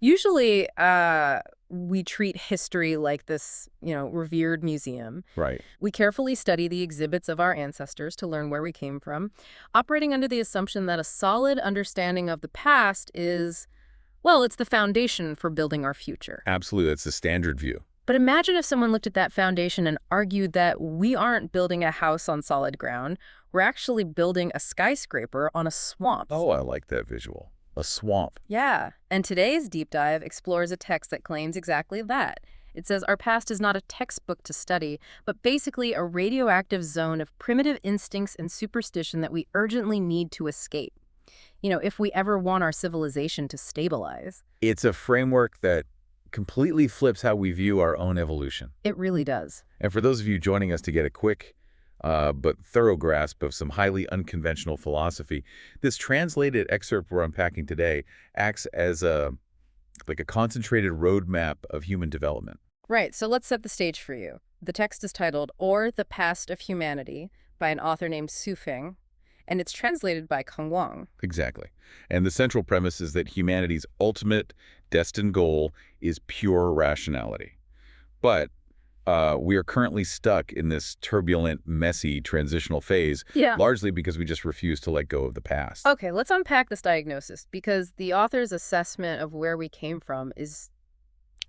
Usually, we treat history like this, revered museum. Right. We carefully study the exhibits of our ancestors to learn where we came from, operating under the assumption that a solid understanding of the past is, well, it's the foundation for building our future. Absolutely. That's the standard view. But imagine if someone looked at that foundation and argued that we aren't building a house on solid ground, we're actually building a skyscraper on a swamp. Oh, I like that visual. A swamp. Yeah, and today's deep dive explores a text that claims exactly that. It says our past is not a textbook to study, but basically a radioactive zone of primitive instincts and superstition that we urgently need to escape. If we ever want our civilization to stabilize. It's a framework that completely flips how we view our own evolution. It really does. And for those of you joining us to get a quick but thorough grasp of some highly unconventional philosophy, this translated excerpt we're unpacking today acts as a concentrated roadmap of human development. Right, so let's set the stage for you. The text is titled Or the Past of Humanity by an author named Su Feng, and it's translated by Keng Wang. Exactly. And the central premise is that humanity's ultimate destined goal is pure rationality. But we are currently stuck in this turbulent, messy, transitional phase, largely because we just refuse to let go of the past. Okay, let's unpack this diagnosis, because the author's assessment of where we came from is,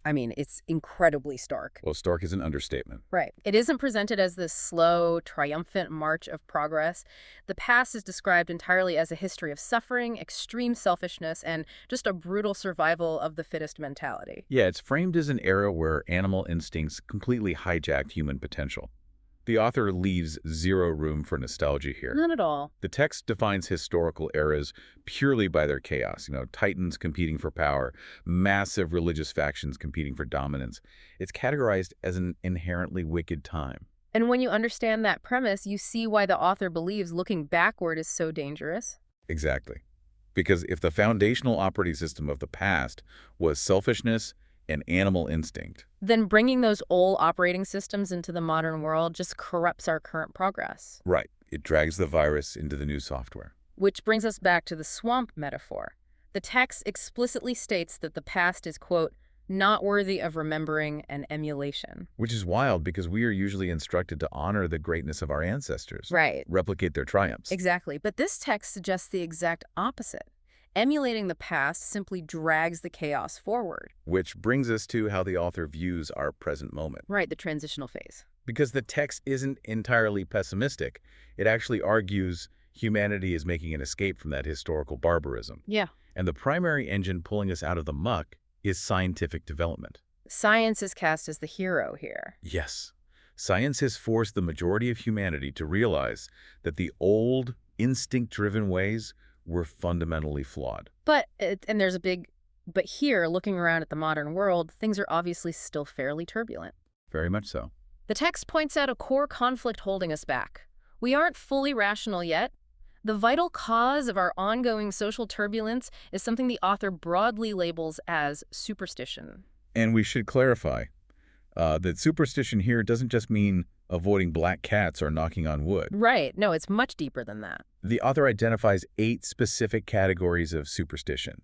it's incredibly stark. Well, stark is an understatement. Right. It isn't presented as this slow, triumphant march of progress. The past is described entirely as a history of suffering, extreme selfishness, and just a brutal survival of the fittest mentality. Yeah, it's framed as an era where animal instincts completely hijacked human potential. The author leaves zero room for nostalgia here. Not at all. The text defines historical eras purely by their chaos. Titans competing for power, massive religious factions competing for dominance. It's categorized as an inherently wicked time. And when you understand that premise, you see why the author believes looking backward is so dangerous. Exactly. Because if the foundational operating system of the past was selfishness and animal instinct, then bringing those old operating systems into the modern world just corrupts our current progress. right, it drags the virus into the new software. Which brings us back to the swamp metaphor. The text explicitly states that the past is, quote, not worthy of remembering and emulation. Which is wild because we are usually instructed to honor the greatness of our ancestors. Right. Replicate their triumphs. Exactly. But this text suggests the exact opposite. Emulating the past simply drags the chaos forward. Which brings us to how the author views our present moment. Right, the transitional phase. Because the text isn't entirely pessimistic. It actually argues humanity is making an escape from that historical barbarism. Yeah. And the primary engine pulling us out of the muck is scientific development. Science is cast as the hero here. Yes. Science has forced the majority of humanity to realize that the old, instinct-driven ways were fundamentally flawed. And there's a big but here, looking around at the modern world, things are obviously still fairly turbulent. Very much so. The text points out a core conflict holding us back. We aren't fully rational yet. The vital cause of our ongoing social turbulence is something the author broadly labels as superstition. And we should clarify that superstition here doesn't just mean avoiding black cats or knocking on wood. Right. No, it's much deeper than that. The author identifies 8 specific categories of superstition,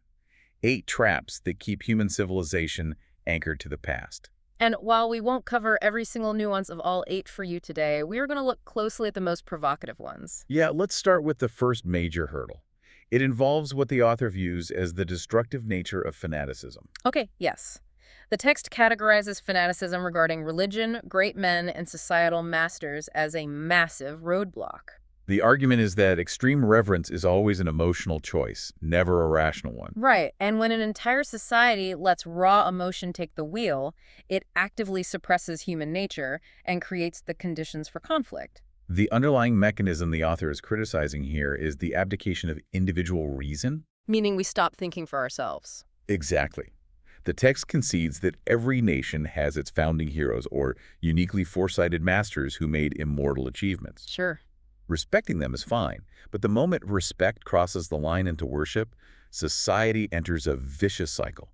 8 traps that keep human civilization anchored to the past. And while we won't cover every single nuance of all 8 for you today, we are going to look closely at the most provocative ones. Yeah, let's start with the first major hurdle. It involves what the author views as the destructive nature of fanaticism. Okay, yes. The text categorizes fanaticism regarding religion, great men, and societal masters as a massive roadblock. The argument is that extreme reverence is always an emotional choice, never a rational one. Right, and when an entire society lets raw emotion take the wheel, it actively suppresses human nature and creates the conditions for conflict. The underlying mechanism the author is criticizing here is the abdication of individual reason. Meaning we stop thinking for ourselves. Exactly. The text concedes that every nation has its founding heroes or uniquely foresighted masters who made immortal achievements. Sure. Respecting them is fine, but the moment respect crosses the line into worship, society enters a vicious cycle.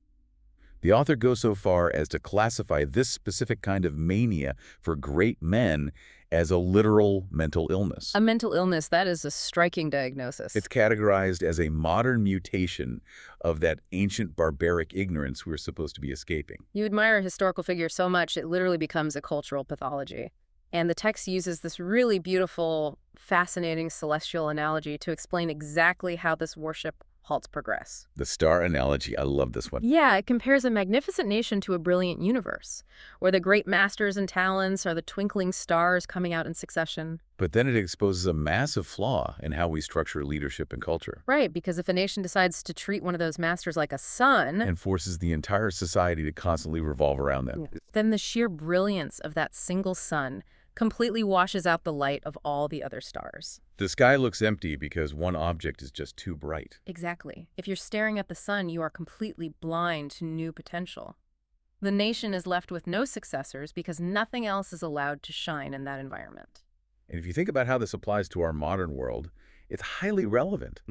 The author goes so far as to classify this specific kind of mania for great men as a literal mental illness. A mental illness, that is a striking diagnosis. It's categorized as a modern mutation of that ancient barbaric ignorance we're supposed to be escaping. You admire a historical figure so much, it literally becomes a cultural pathology. And the text uses this really beautiful, fascinating celestial analogy to explain exactly how this worship halts progress. The star analogy, I love this one. Yeah, it compares a magnificent nation to a brilliant universe, where the great masters and talents are the twinkling stars coming out in succession. But then it exposes a massive flaw in how we structure leadership and culture. Right, because if a nation decides to treat one of those masters like a son, And forces the entire society to constantly revolve around them. then the sheer brilliance of that single sun completely washes out the light of all the other stars. The sky looks empty because one object is just too bright. Exactly. If you're staring at the sun, you are completely blind to new potential. The nation is left with no successors because nothing else is allowed to shine in that environment. And if you think about how this applies to our modern world, it's highly relevant.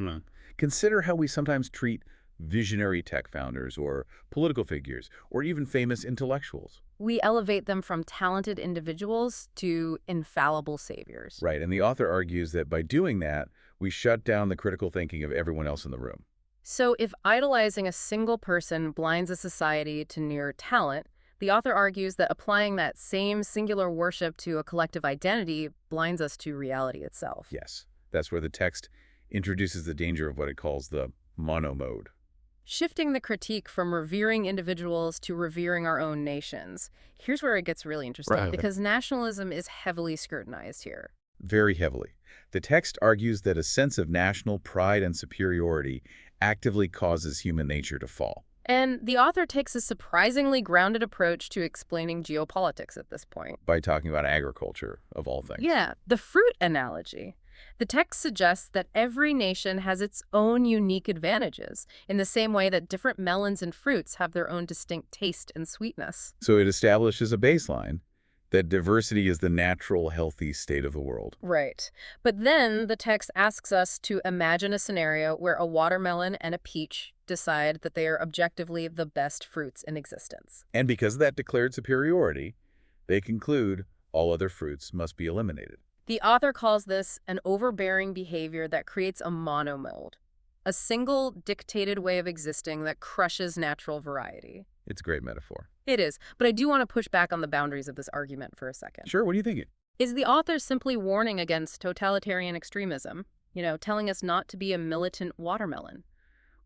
Consider how we sometimes treat visionary tech founders or political figures or even famous intellectuals. We elevate them from talented individuals to infallible saviors. Right, and the author argues that by doing that, we shut down the critical thinking of everyone else in the room. So if idolizing a single person blinds a society to near talent, the author argues that applying that same singular worship to a collective identity blinds us to reality itself. Yes, that's where the text introduces the danger of what it calls the mono mode. Shifting the critique from revering individuals to revering our own nations. Here's where it gets really interesting, Right. because nationalism is heavily scrutinized here. Very heavily. The text argues that a sense of national pride and superiority actively causes human nature to fall. And the author takes a surprisingly grounded approach to explaining geopolitics at this point. By talking about agriculture, of all things. Yeah, the fruit analogy. The text suggests that every nation has its own unique advantages, in the same way that different melons and fruits have their own distinct taste and sweetness. So it establishes a baseline that diversity is the natural, healthy state of the world. Right. But then the text asks us to imagine a scenario where a watermelon and a peach decide that they are objectively the best fruits in existence. And because of that declared superiority, they conclude all other fruits must be eliminated. The author calls this an overbearing behavior that creates a monomode, a single dictated way of existing that crushes natural variety. It's a great metaphor. It is, but I do want to push back on the boundaries of this argument for a second. Sure, what are you thinking? Is the author simply warning against totalitarian extremism, telling us not to be a militant watermelon?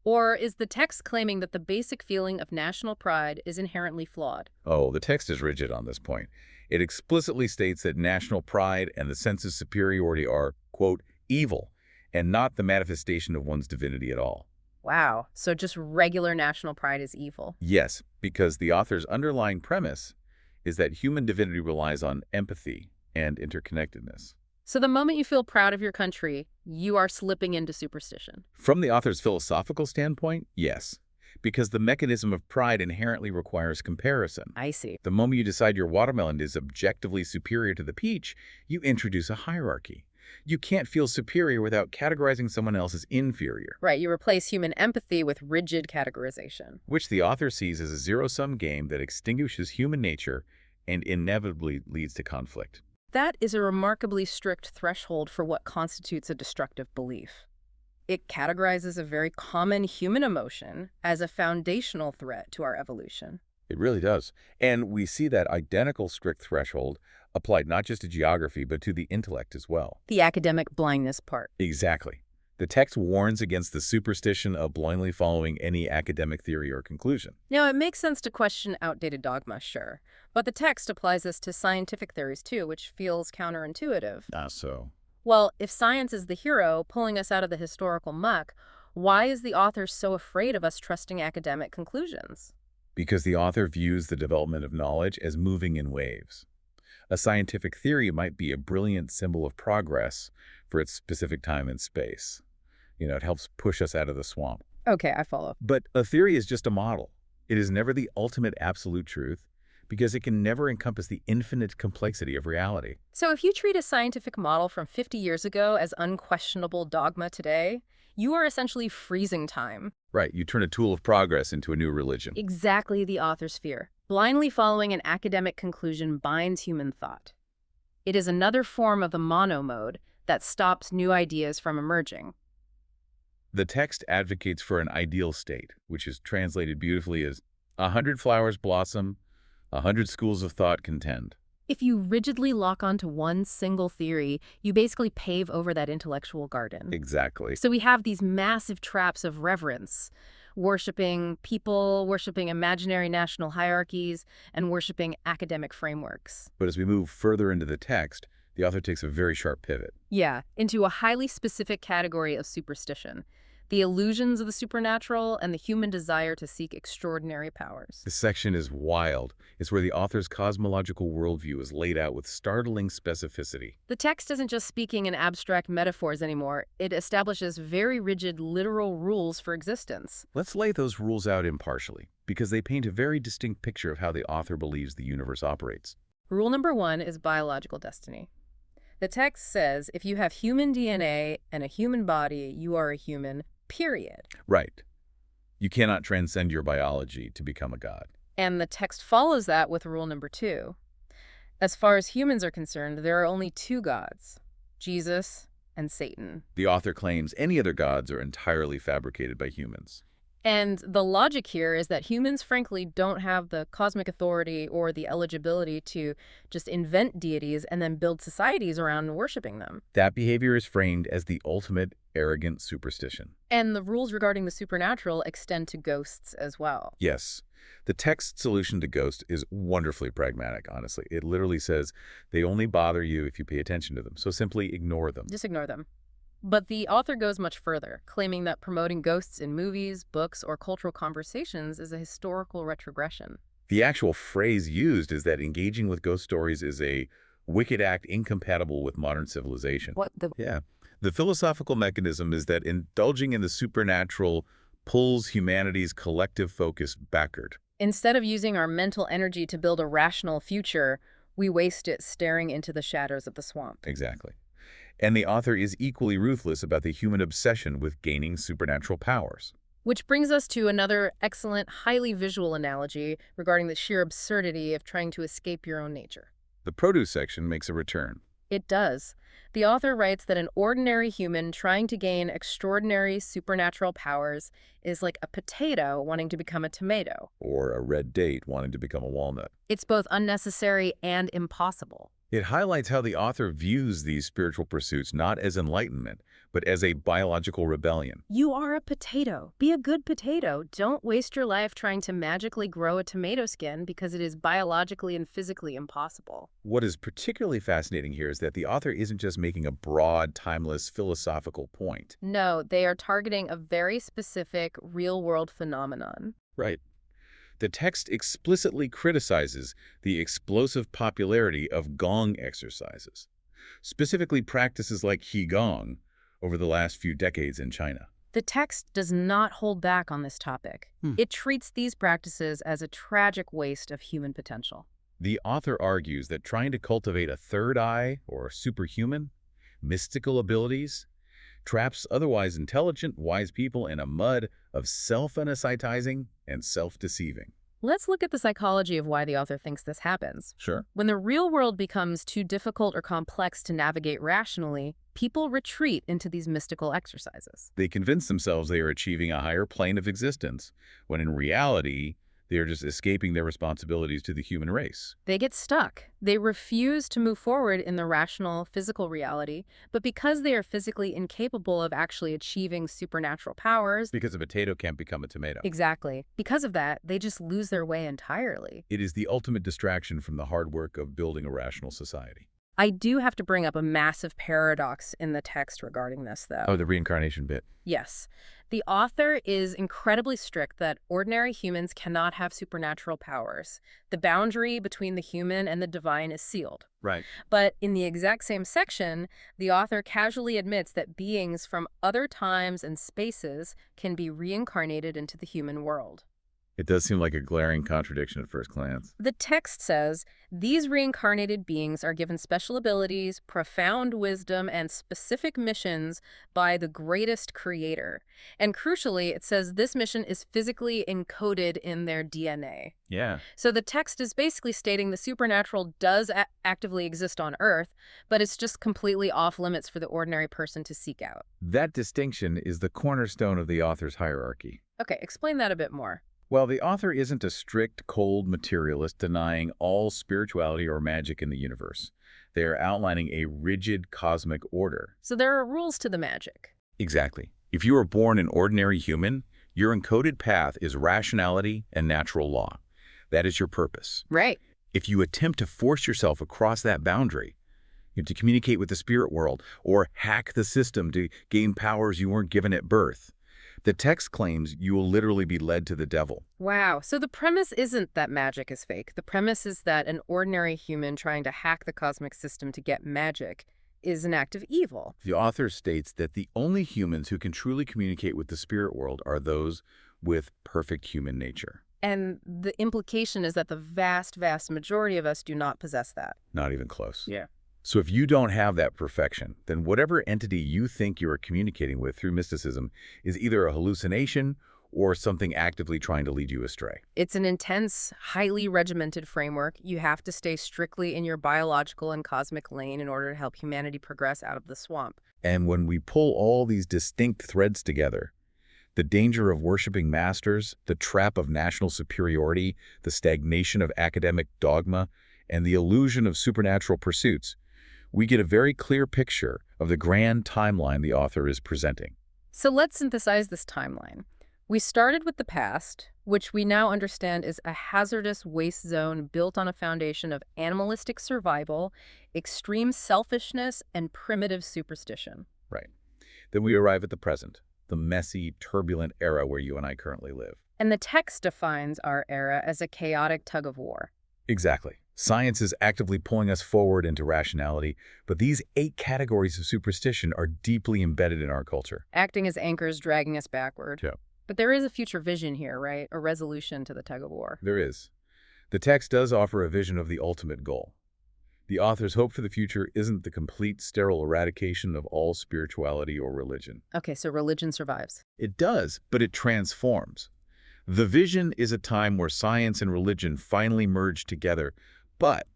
Or is the text claiming that the basic feeling of national pride is inherently flawed? Oh, the text is rigid on this point. It explicitly states that national pride and the sense of superiority are, quote, evil, and not the manifestation of one's divinity at all. Wow, so just regular national pride is evil. Yes, because the author's underlying premise is that human divinity relies on empathy and interconnectedness. So the moment you feel proud of your country, you are slipping into superstition. From the author's philosophical standpoint, yes, because the mechanism of pride inherently requires comparison. I see. The moment you decide your watermelon is objectively superior to the peach, you introduce a hierarchy. You can't feel superior without categorizing someone else as inferior. Right, you replace human empathy with rigid categorization. Which the author sees as a zero-sum game that extinguishes human nature and inevitably leads to conflict. That is a remarkably strict threshold for what constitutes a destructive belief. It categorizes a very common human emotion as a foundational threat to our evolution. It really does. And we see that identical strict threshold applied not just to geography, but to the intellect as well. The academic blindness part. Exactly. The text warns against the superstition of blindly following any academic theory or conclusion. Now, it makes sense to question outdated dogma, sure. But the text applies this to scientific theories, too, which feels counterintuitive. So? Well, if science is the hero pulling us out of the historical muck, why is the author so afraid of us trusting academic conclusions? Because the author views the development of knowledge as moving in waves. A scientific theory might be a brilliant symbol of progress for its specific time and space. It helps push us out of the swamp. Okay, I follow. But a theory is just a model. It is never the ultimate absolute truth because it can never encompass the infinite complexity of reality. So if you treat a scientific model from 50 years ago as unquestionable dogma today, you are essentially freezing time. Right, you turn a tool of progress into a new religion. Exactly the author's fear. Blindly following an academic conclusion binds human thought. It is another form of the mono mode that stops new ideas from emerging. The text advocates for an ideal state, which is translated beautifully as 100 flowers blossom, 100 schools of thought contend. If you rigidly lock onto one single theory, you basically pave over that intellectual garden. Exactly. So we have these massive traps of reverence, worshiping people, worshiping imaginary national hierarchies, and worshiping academic frameworks. But as we move further into the text, the author takes a very sharp pivot. Yeah, into a highly specific category of superstition. The illusions of the supernatural and the human desire to seek extraordinary powers. This section is wild. It's where the author's cosmological worldview is laid out with startling specificity. The text isn't just speaking in abstract metaphors anymore. It establishes very rigid literal rules for existence. Let's lay those rules out impartially, because they paint a very distinct picture of how the author believes the universe operates. Rule number 1 is biological destiny. The text says if you have human DNA and a human body, you are a human, period. Right. You cannot transcend your biology to become a god. And the text follows that with rule number 2. As far as humans are concerned, there are only two gods, Jesus and Satan. The author claims any other gods are entirely fabricated by humans. And the logic here is that humans, frankly, don't have the cosmic authority or the eligibility to just invent deities and then build societies around worshiping them. That behavior is framed as the ultimate arrogant superstition. And the rules regarding the supernatural extend to ghosts as well. Yes. The text's solution to ghosts is wonderfully pragmatic, honestly. It literally says they only bother you if you pay attention to them, so simply ignore them. Just ignore them. But the author goes much further, claiming that promoting ghosts in movies, books, or cultural conversations is a historical retrogression. The actual phrase used is that engaging with ghost stories is a wicked act incompatible with modern civilization. What the? Yeah. The philosophical mechanism is that indulging in the supernatural pulls humanity's collective focus backward. Instead of using our mental energy to build a rational future, we waste it staring into the shadows of the swamp. Exactly. And the author is equally ruthless about the human obsession with gaining supernatural powers. Which brings us to another excellent, highly visual analogy regarding the sheer absurdity of trying to escape your own nature. The produce section makes a return. It does. The author writes that an ordinary human trying to gain extraordinary supernatural powers is like a potato wanting to become a tomato. Or a red date wanting to become a walnut. It's both unnecessary and impossible. It highlights how the author views these spiritual pursuits not as enlightenment, but as a biological rebellion. You are a potato. Be a good potato. Don't waste your life trying to magically grow a tomato skin because it is biologically and physically impossible. What is particularly fascinating here is that the author isn't just making a broad, timeless, philosophical point. No, they are targeting a very specific, real-world phenomenon. Right. The text explicitly criticizes the explosive popularity of gong exercises, specifically practices like qigong over the last few decades in China. The text does not hold back on this topic. It treats these practices as a tragic waste of human potential. The author argues that trying to cultivate a third eye or superhuman, mystical abilities traps otherwise intelligent, wise people in a mud of self-anesthetizing and self-deceiving. Let's look at the psychology of why the author thinks this happens. Sure. When the real world becomes too difficult or complex to navigate rationally, people retreat into these mystical exercises. They convince themselves they are achieving a higher plane of existence, when in reality, they are just escaping their responsibilities to the human race. They get stuck. They refuse to move forward in the rational, physical reality, but because they are physically incapable of actually achieving supernatural powers... Because a potato can't become a tomato. Exactly. Because of that, they just lose their way entirely. It is the ultimate distraction from the hard work of building a rational society. I do have to bring up a massive paradox in the text regarding this, though. Oh, the reincarnation bit. Yes. The author is incredibly strict that ordinary humans cannot have supernatural powers. The boundary between the human and the divine is sealed. Right. But in the exact same section, the author casually admits that beings from other times and spaces can be reincarnated into the human world. It does seem like a glaring contradiction at first glance. The text says, these reincarnated beings are given special abilities, profound wisdom, and specific missions by the greatest creator. And crucially, it says this mission is physically encoded in their DNA. Yeah. So the text is basically stating the supernatural does actively exist on Earth, but it's just completely off limits for the ordinary person to seek out. That distinction is the cornerstone of the author's hierarchy. Okay, explain that a bit more. Well, the author isn't a strict, cold materialist denying all spirituality or magic in the universe. They are outlining a rigid cosmic order. So there are rules to the magic. Exactly. If you are born an ordinary human, your encoded path is rationality and natural law. That is your purpose. Right. If you attempt to force yourself across that boundary, to communicate with the spirit world or hack the system to gain powers you weren't given at birth, the text claims you will literally be led to the devil. Wow. So the premise isn't that magic is fake. The premise is that an ordinary human trying to hack the cosmic system to get magic is an act of evil. The author states that the only humans who can truly communicate with the spirit world are those with perfect human nature. And the implication is that the vast, vast majority of us do not possess that. Not even close. Yeah. So if you don't have that perfection, then whatever entity you think you are communicating with through mysticism is either a hallucination or something actively trying to lead you astray. It's an intense, highly regimented framework. You have to stay strictly in your biological and cosmic lane in order to help humanity progress out of the swamp. And when we pull all these distinct threads together, the danger of worshiping masters, the trap of national superiority, the stagnation of academic dogma, and the illusion of supernatural pursuits, we get a very clear picture of the grand timeline the author is presenting. So let's synthesize this timeline. We started with the past, which we now understand is a hazardous waste zone built on a foundation of animalistic survival, extreme selfishness, and primitive superstition. Right. Then we arrive at the present, the messy, turbulent era where you and I currently live. And the text defines our era as a chaotic tug of war. Exactly. Science is actively pulling us forward into rationality, but these 8 categories of superstition are deeply embedded in our culture. Acting as anchors dragging us backward. Yeah. But there is a future vision here, right? A resolution to the tug of war. There is. The text does offer a vision of the ultimate goal. The author's hope for the future isn't the complete sterile eradication of all spirituality or religion. Okay, so religion survives. It does, but it transforms. The vision is a time where science and religion finally merge together, but,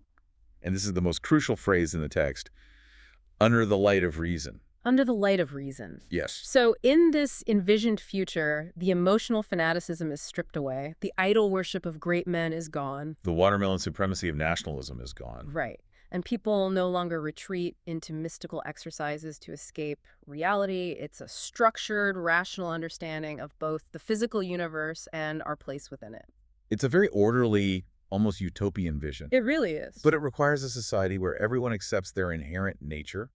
and this is the most crucial phrase in the text, under the light of reason. Under the light of reason. Yes. So in this envisioned future, the emotional fanaticism is stripped away. The idol worship of great men is gone. The watermelon supremacy of nationalism is gone. Right. And people no longer retreat into mystical exercises to escape reality. It's a structured, rational understanding of both the physical universe and our place within it. It's a very orderly, almost utopian vision. It really is. But it requires a society where everyone accepts their inherent nature,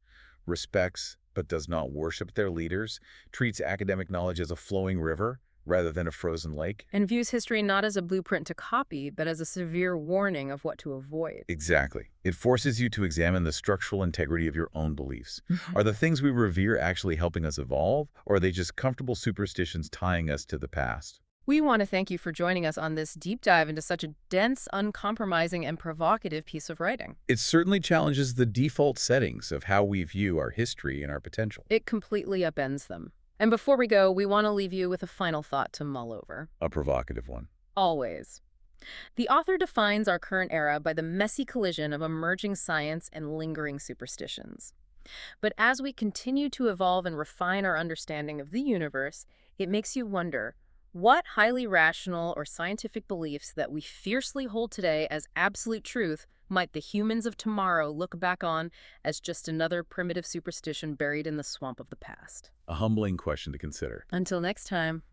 respects but does not worship their leaders, treats academic knowledge as a flowing river rather than a frozen lake. And views history not as a blueprint to copy, but as a severe warning of what to avoid. Exactly. It forces you to examine the structural integrity of your own beliefs. Are the things we revere actually helping us evolve, or are they just comfortable superstitions tying us to the past? We want to thank you for joining us on this deep dive into such a dense, uncompromising, and provocative piece of writing. It certainly challenges the default settings of how we view our history and our potential. It completely upends them. And before we go, we want to leave you with a final thought to mull over. A provocative one. Always. The author defines our current era by the messy collision of emerging science and lingering superstitions. But as we continue to evolve and refine our understanding of the universe, it makes you wonder, what highly rational or scientific beliefs that we fiercely hold today as absolute truth might the humans of tomorrow look back on as just another primitive superstition buried in the swamp of the past? A humbling question to consider. Until next time.